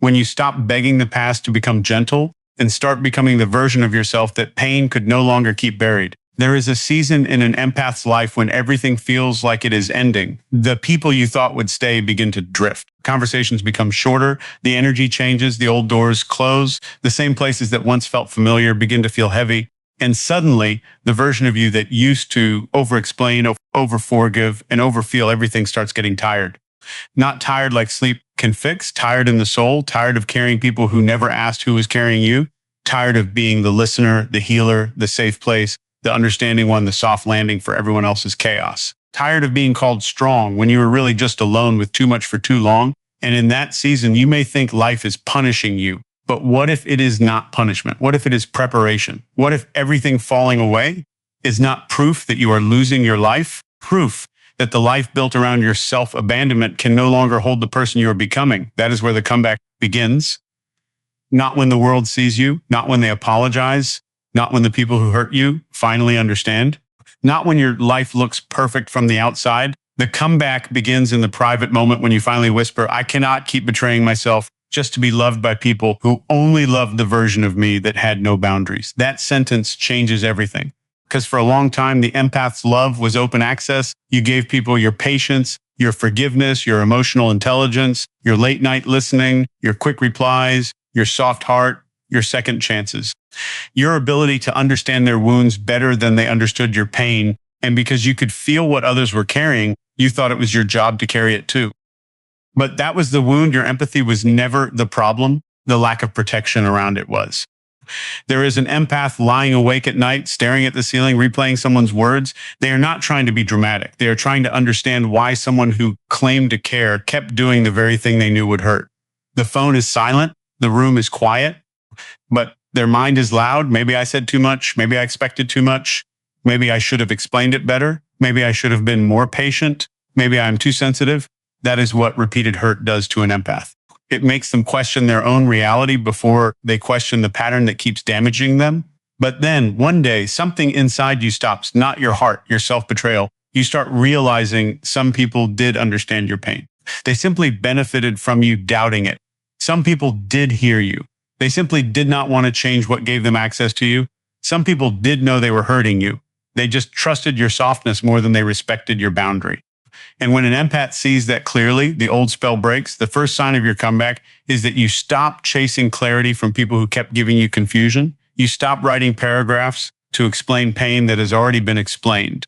when you stop begging the past to become gentle and start becoming the version of yourself that pain could no longer keep buried. There is a season in an empath's life when everything feels like it is ending. The people you thought would stay begin to drift. Conversations become shorter, the energy changes, the old doors close, the same places that once felt familiar begin to feel heavy. And suddenly, the version of you that used to over-explain, over-forgive, and over-feel everything starts getting tired. Not tired like sleep can fix, tired in the soul, tired of carrying people who never asked who was carrying you, tired of being the listener, the healer, the safe place, the understanding one, the soft landing for everyone else's chaos. Tired of being called strong when you were really just alone with too much for too long. And in that season, you may think life is punishing you. But what if it is not punishment? What if it is preparation? What if everything falling away is not proof that you are losing your life? Proof that the life built around your self-abandonment can no longer hold the person you are becoming. That is where the comeback begins. Not when the world sees you, not when they apologize, not when the people who hurt you finally understand, not when your life looks perfect from the outside. The comeback begins in the private moment when you finally whisper, I cannot keep betraying myself just to be loved by people who only loved the version of me that had no boundaries. That sentence changes everything. Because for a long time, the empath's love was open access. You gave people your patience, your forgiveness, your emotional intelligence, your late night listening, your quick replies, your soft heart, your second chances, your ability to understand their wounds better than they understood your pain. And because you could feel what others were carrying, you thought it was your job to carry it too. But that was the wound. Your empathy was never the problem. The lack of protection around it was. There is an empath lying awake at night, staring at the ceiling, replaying someone's words. They are not trying to be dramatic. They are trying to understand why someone who claimed to care kept doing the very thing they knew would hurt. The phone is silent. The room is quiet, but their mind is loud. Maybe I said too much. Maybe I expected too much. Maybe I should have explained it better. Maybe I should have been more patient. Maybe I'm too sensitive. That is what repeated hurt does to an empath. It makes them question their own reality before they question the pattern that keeps damaging them. But then one day, something inside you stops, not your heart, your self-betrayal. You start realizing some people did understand your pain. They simply benefited from you doubting it. Some people did hear you. They simply did not want to change what gave them access to you. Some people did know they were hurting you. They just trusted your softness more than they respected your boundary. And when an empath sees that clearly, the old spell breaks. The first sign of your comeback is that you stop chasing clarity from people who kept giving you confusion. You stop writing paragraphs to explain pain that has already been explained.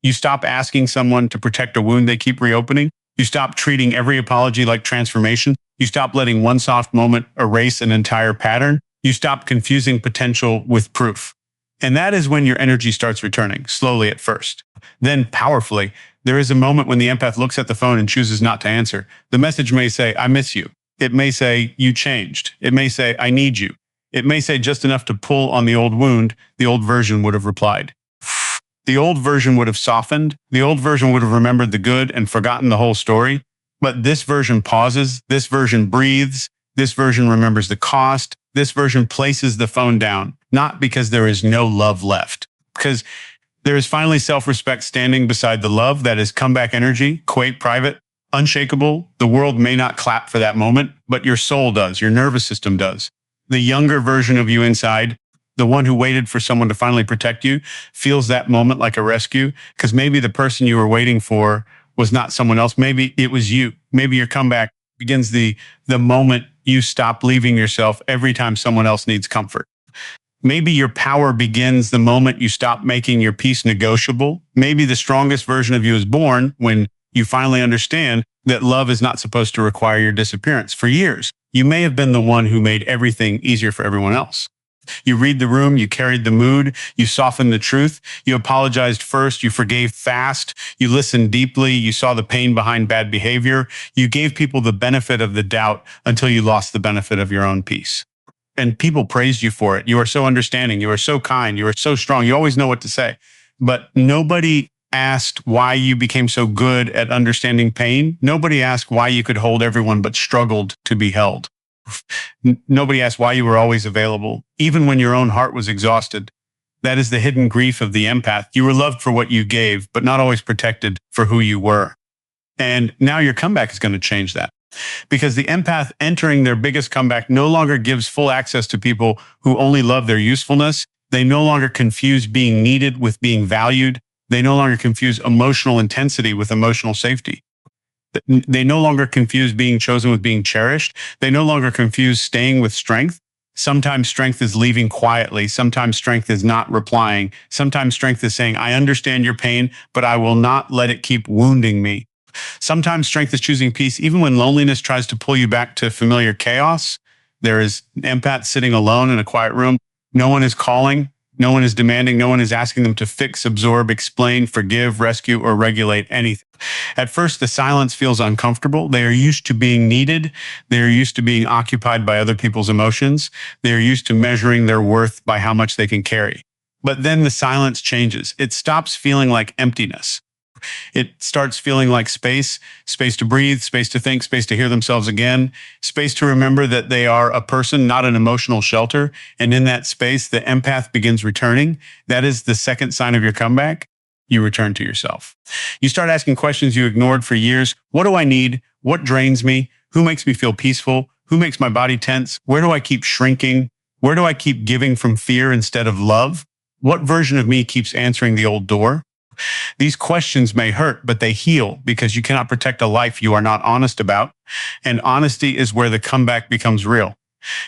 You stop asking someone to protect a wound they keep reopening. You stop treating every apology like transformation. You stop letting one soft moment erase an entire pattern. You stop confusing potential with proof. And that is when your energy starts returning, slowly at first. Then powerfully, there is a moment when the empath looks at the phone and chooses not to answer. The message may say, I miss you. It may say, you changed. It may say, I need you. It may say just enough to pull on the old wound. The old version would have replied. The old version would have softened. The old version would have remembered the good and forgotten the whole story. But this version pauses. This version breathes. This version remembers the cost. This version places the phone down, not because there is no love left, because there is finally self-respect standing beside the love that is comeback energy, quaint, private, unshakable. The world may not clap for that moment, but your soul does. Your nervous system does. The younger version of you inside, the one who waited for someone to finally protect you, feels that moment like a rescue, because maybe the person you were waiting for was not someone else. Maybe it was you. Maybe your comeback begins the moment you stop leaving yourself every time someone else needs comfort. Maybe your power begins the moment you stop making your peace negotiable. Maybe the strongest version of you is born when you finally understand that love is not supposed to require your disappearance. For years, you may have been the one who made everything easier for everyone else. You read the room, you carried the mood, you softened the truth, you apologized first, you forgave fast, you listened deeply, you saw the pain behind bad behavior, you gave people the benefit of the doubt until you lost the benefit of your own peace. And people praised you for it. You are so understanding, you are so kind, you are so strong, you always know what to say. But nobody asked why you became so good at understanding pain. Nobody asked why you could hold everyone but struggled to be held. Nobody asked why you were always available, even when your own heart was exhausted. That is the hidden grief of the empath. You were loved for what you gave, but not always protected for who you were. And now your comeback is going to change that. Because the empath entering their biggest comeback no longer gives full access to people who only love their usefulness. They no longer confuse being needed with being valued. They no longer confuse emotional intensity with emotional safety. They no longer confuse being chosen with being cherished. They no longer confuse staying with strength. Sometimes strength is leaving quietly. Sometimes strength is not replying. Sometimes strength is saying, I understand your pain, but I will not let it keep wounding me. Sometimes strength is choosing peace, even when loneliness tries to pull you back to familiar chaos. There is an empath sitting alone in a quiet room. No one is calling. No one is demanding. No one is asking them to fix, absorb, explain, forgive, rescue, or regulate anything. At first, the silence feels uncomfortable. They are used to being needed. They are used to being occupied by other people's emotions. They are used to measuring their worth by how much they can carry. But then the silence changes. It stops feeling like emptiness. It starts feeling like space to breathe, space to think, space to hear themselves again, space to remember that they are a person, not an emotional shelter. And in that space, the empath begins returning. That is the second sign of your comeback. You return to yourself. You start asking questions you ignored for years. What do I need? What drains me? Who makes me feel peaceful? Who makes my body tense? Where do I keep shrinking? Where do I keep giving from fear instead of love? What version of me keeps answering the old door? These questions may hurt, but they heal because you cannot protect a life you are not honest about. And honesty is where the comeback becomes real.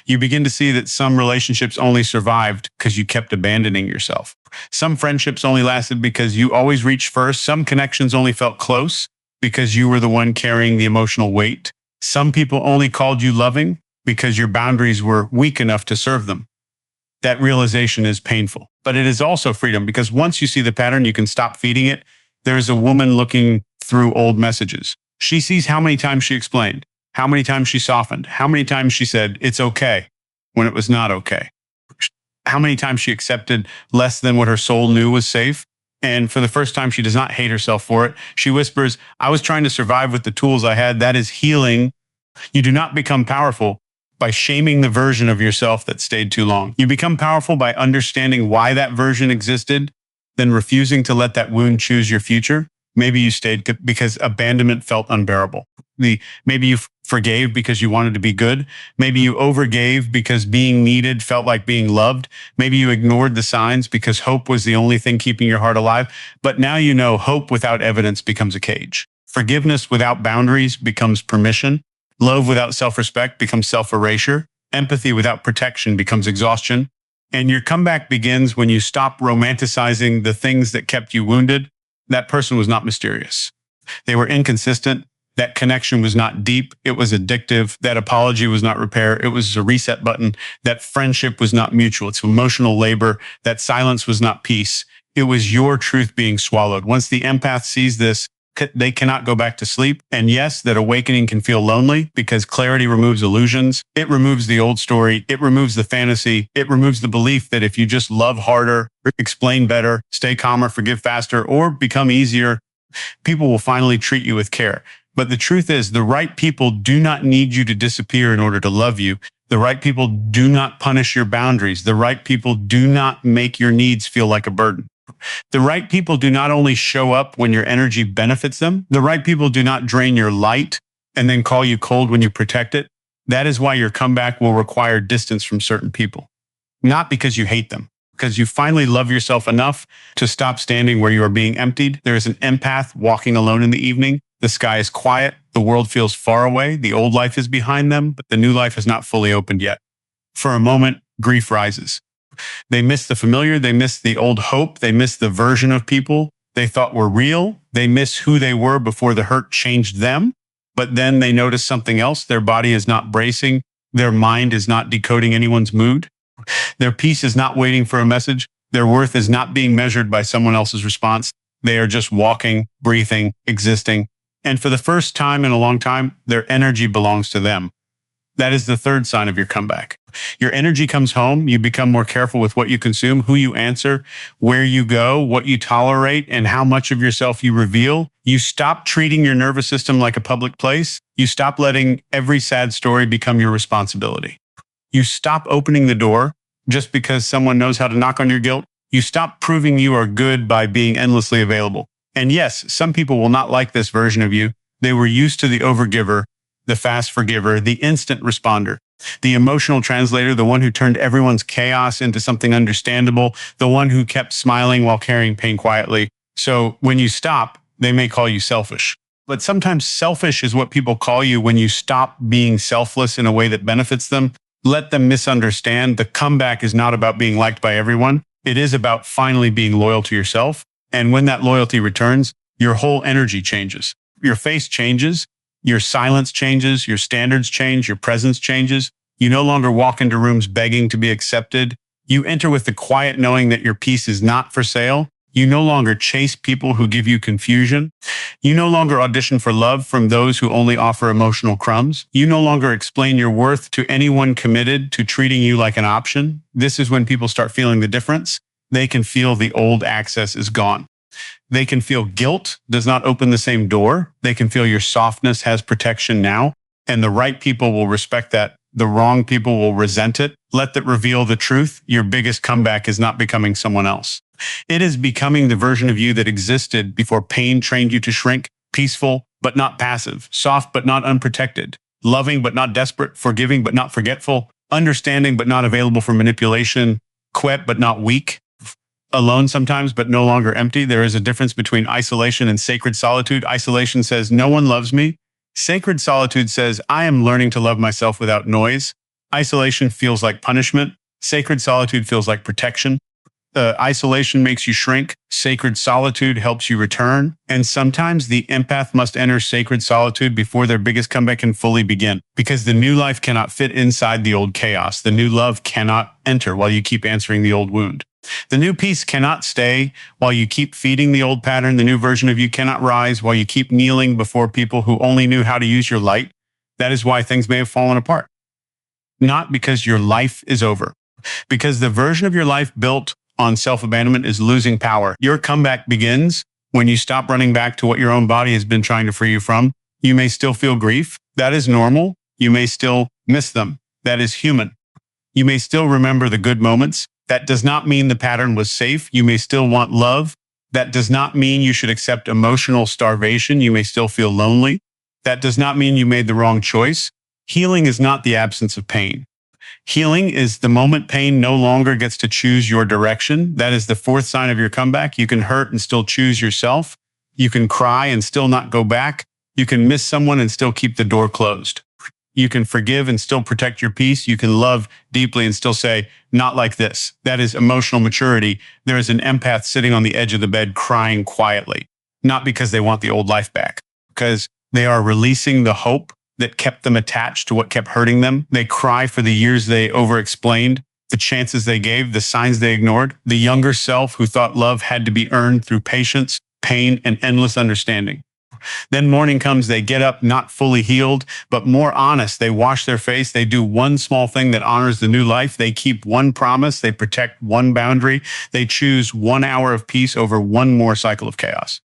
You begin to see that some relationships only survived because you kept abandoning yourself. Some friendships only lasted because you always reached first. Some connections only felt close because you were the one carrying the emotional weight. Some people only called you loving because your boundaries were weak enough to serve them. That realization is painful, but it is also freedom because once you see the pattern, you can stop feeding it. There's a woman looking through old messages. She sees how many times she explained, how many times she softened, how many times she said, it's okay, when it was not okay. How many times she accepted less than what her soul knew was safe. And for the first time, she does not hate herself for it. She whispers, I was trying to survive with the tools I had. That is healing. You do not become powerful by shaming the version of yourself that stayed too long. You become powerful by understanding why that version existed, then refusing to let that wound choose your future. Maybe you stayed because abandonment felt unbearable. Maybe you forgave because you wanted to be good. Maybe you overgave because being needed felt like being loved. Maybe you ignored the signs because hope was the only thing keeping your heart alive. But now you know hope without evidence becomes a cage. Forgiveness without boundaries becomes permission. Love without self-respect becomes self-erasure. Empathy without protection becomes exhaustion. And your comeback begins when you stop romanticizing the things that kept you wounded. That person was not mysterious. They were inconsistent. That connection was not deep. It was addictive. That apology was not repair. It was a reset button. That friendship was not mutual. It's emotional labor. That silence was not peace. It was your truth being swallowed. Once the empath sees this, they cannot go back to sleep. And yes, that awakening can feel lonely because clarity removes illusions. It removes the old story. It removes the fantasy. It removes the belief that if you just love harder, explain better, stay calmer, forgive faster, or become easier, people will finally treat you with care. But the truth is, the right people do not need you to disappear in order to love you. The right people do not punish your boundaries. The right people do not make your needs feel like a burden. The right people do not only show up when your energy benefits them. The right people do not drain your light and then call you cold when you protect it. That is why your comeback will require distance from certain people. Not because you hate them, because you finally love yourself enough to stop standing where you are being emptied. There is an empath walking alone in the evening. The sky is quiet. The world feels far away. The old life is behind them, but the new life has not fully opened yet. For a moment, grief rises. They miss the familiar. They miss the old hope. They miss the version of people they thought were real. They miss who they were before the hurt changed them. But then they notice something else. Their body is not bracing. Their mind is not decoding anyone's mood. Their peace is not waiting for a message. Their worth is not being measured by someone else's response. They are just walking, breathing, existing. And for the first time in a long time, their energy belongs to them. That is the third sign of your comeback. Your energy comes home. You become more careful with what you consume, who you answer, where you go, what you tolerate, and how much of yourself you reveal. You stop treating your nervous system like a public place. You stop letting every sad story become your responsibility. You stop opening the door just because someone knows how to knock on your guilt. You stop proving you are good by being endlessly available. And yes, some people will not like this version of you. They were used to the overgiver. the fast forgiver, the instant responder, the emotional translator, the one who turned everyone's chaos into something understandable, the one who kept smiling while carrying pain quietly. So when you stop, they may call you selfish. But sometimes selfish is what people call you when you stop being selfless in a way that benefits them. Let them misunderstand. The comeback is not about being liked by everyone. It is about finally being loyal to yourself. And when that loyalty returns, your whole energy changes. Your face changes. Your silence changes. Your standards change. Your presence changes. You no longer walk into rooms begging to be accepted. You enter with the quiet knowing that your peace is not for sale. You no longer chase people who give you confusion. You no longer audition for love from those who only offer emotional crumbs. You no longer explain your worth to anyone committed to treating you like an option. This is when people start feeling the difference. They can feel the old access is gone. They can feel guilt does not open the same door. They can feel your softness has protection now. And the right people will respect that. The wrong people will resent it. Let that reveal the truth. Your biggest comeback is not becoming someone else. It is becoming the version of you that existed before pain trained you to shrink, peaceful but not passive, soft but not unprotected, loving but not desperate, forgiving but not forgetful, understanding but not available for manipulation, quiet but not weak, alone sometimes but no longer empty. There is a difference between isolation and sacred solitude. Isolation says, no one loves me. Sacred solitude says, I am learning to love myself without noise. Isolation feels like punishment. Sacred solitude feels like protection. Isolation makes you shrink. Sacred solitude helps you return. And sometimes the empath must enter sacred solitude before their biggest comeback can fully begin. Because the new life cannot fit inside the old chaos. The new love cannot enter while you keep answering the old wound. The new peace cannot stay while you keep feeding the old pattern. The new version of you cannot rise while you keep kneeling before people who only knew how to use your light. That is why things may have fallen apart. Not because your life is over. Because the version of your life built on self-abandonment is losing power. Your comeback begins when you stop running back to what your own body has been trying to free you from. You may still feel grief. That is normal. You may still miss them. That is human. You may still remember the good moments. That does not mean the pattern was safe. You may still want love. That does not mean you should accept emotional starvation. You may still feel lonely. That does not mean you made the wrong choice. Healing is not the absence of pain. Healing is the moment pain no longer gets to choose your direction. That is the fourth sign of your comeback. You can hurt and still choose yourself. You can cry and still not go back. You can miss someone and still keep the door closed. You can forgive and still protect your peace. You can love deeply and still say, not like this. That is emotional maturity. There is an empath sitting on the edge of the bed crying quietly, not because they want the old life back, because they are releasing the hope that kept them attached to what kept hurting them. They cry for the years they over-explained, the chances they gave, the signs they ignored, the younger self who thought love had to be earned through patience, pain, and endless understanding. Then morning comes, they get up not fully healed, but more honest. They wash their face. They do one small thing that honors the new life. They keep one promise. They protect one boundary. They choose 1 hour of peace over one more cycle of chaos.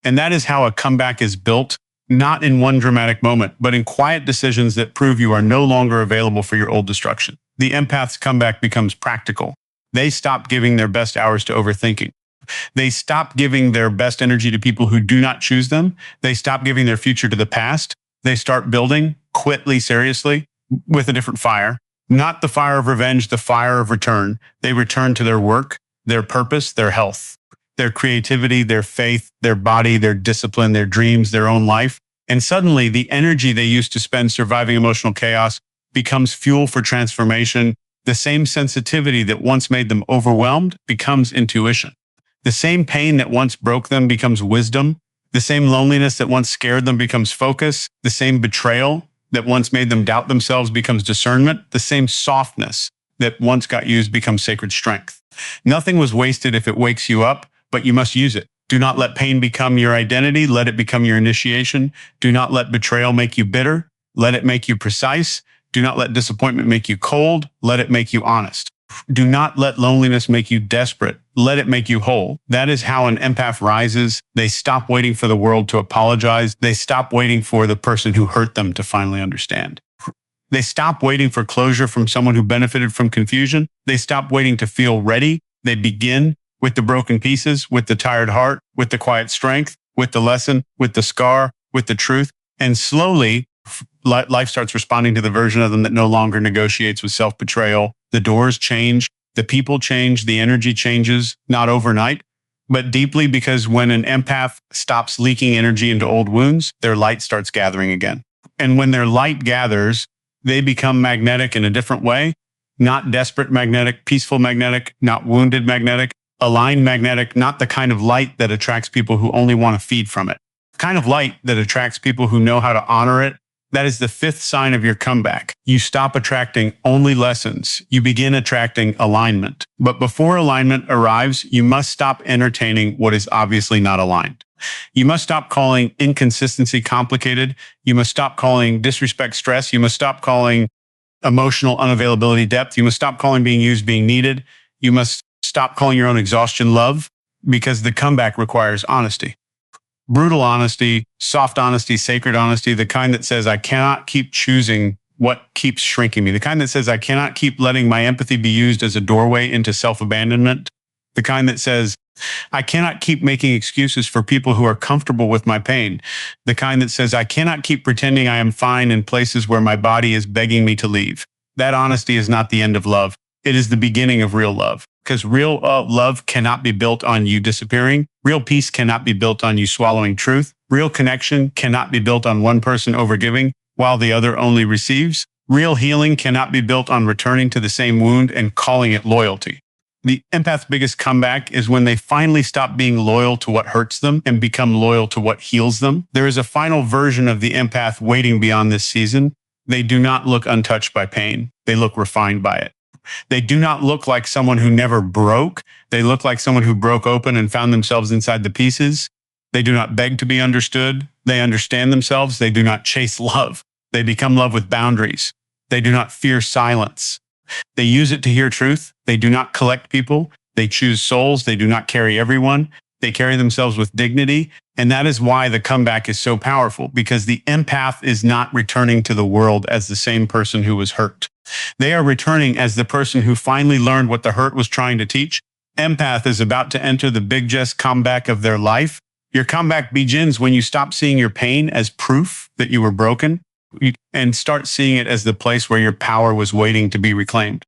And that is how a comeback is built. Not in one dramatic moment, but in quiet decisions that prove you are no longer available for your old destruction. The empath's comeback becomes practical. They stop giving their best hours to overthinking. They stop giving their best energy to people who do not choose them. They stop giving their future to the past. They start building, quickly, seriously, with a different fire. Not the fire of revenge, the fire of return. They return to their work, their purpose, their health, their creativity, their faith, their body, their discipline, their dreams, their own life. And suddenly the energy they used to spend surviving emotional chaos becomes fuel for transformation. The same sensitivity that once made them overwhelmed becomes intuition. The same pain that once broke them becomes wisdom. The same loneliness that once scared them becomes focus. The same betrayal that once made them doubt themselves becomes discernment. The same softness that once got used becomes sacred strength. Nothing was wasted if it wakes you up, but you must use it. Do not let pain become your identity. Let it become your initiation. Do not let betrayal make you bitter. Let it make you precise. Do not let disappointment make you cold. Let it make you honest. Do not let loneliness make you desperate. Let it make you whole. That is how an empath rises. They stop waiting for the world to apologize. They stop waiting for the person who hurt them to finally understand. They stop waiting for closure from someone who benefited from confusion. They stop waiting to feel ready. They begin with the broken pieces, with the tired heart, with the quiet strength, with the lesson, with the scar, with the truth. And slowly, Life starts responding to the version of them that no longer negotiates with self-betrayal. The doors change, the people change, the energy changes, not overnight, but deeply, because when an empath stops leaking energy into old wounds, their light starts gathering again. And when their light gathers, they become magnetic in a different way, not desperate magnetic, peaceful magnetic, not wounded magnetic, aligned magnetic, not the kind of light that attracts people who only want to feed from it. The kind of light that attracts people who know how to honor it. That is the fifth sign of your comeback. You stop attracting only lessons. You begin attracting alignment. But before alignment arrives, you must stop entertaining what is obviously not aligned. You must stop calling inconsistency complicated. You must stop calling disrespect stress. You must stop calling emotional unavailability depth. You must stop calling being used being needed. You must stop calling your own exhaustion love, because the comeback requires honesty. Brutal honesty, soft honesty, sacred honesty, the kind that says, I cannot keep choosing what keeps shrinking me. The kind that says, I cannot keep letting my empathy be used as a doorway into self-abandonment. The kind that says, I cannot keep making excuses for people who are comfortable with my pain. The kind that says, I cannot keep pretending I am fine in places where my body is begging me to leave. That honesty is not the end of love. It is the beginning of real love. Because real love cannot be built on you disappearing. Real peace cannot be built on you swallowing truth. Real connection cannot be built on one person overgiving while the other only receives. Real healing cannot be built on returning to the same wound and calling it loyalty. The empath's biggest comeback is when they finally stop being loyal to what hurts them and become loyal to what heals them. There is a final version of the empath waiting beyond this season. They do not look untouched by pain. They look refined by it. They do not look like someone who never broke. They look like someone who broke open and found themselves inside the pieces. They do not beg to be understood. They understand themselves. They do not chase love. They become love with boundaries. They do not fear silence. They use it to hear truth. They do not collect people. They choose souls. They do not carry everyone. They carry themselves with dignity. And that is why the comeback is so powerful, because the empath is not returning to the world as the same person who was hurt. They are returning as the person who finally learned what the hurt was trying to teach. Empath is about to enter the biggest comeback of their life. Your comeback begins when you stop seeing your pain as proof that you were broken and start seeing it as the place where your power was waiting to be reclaimed.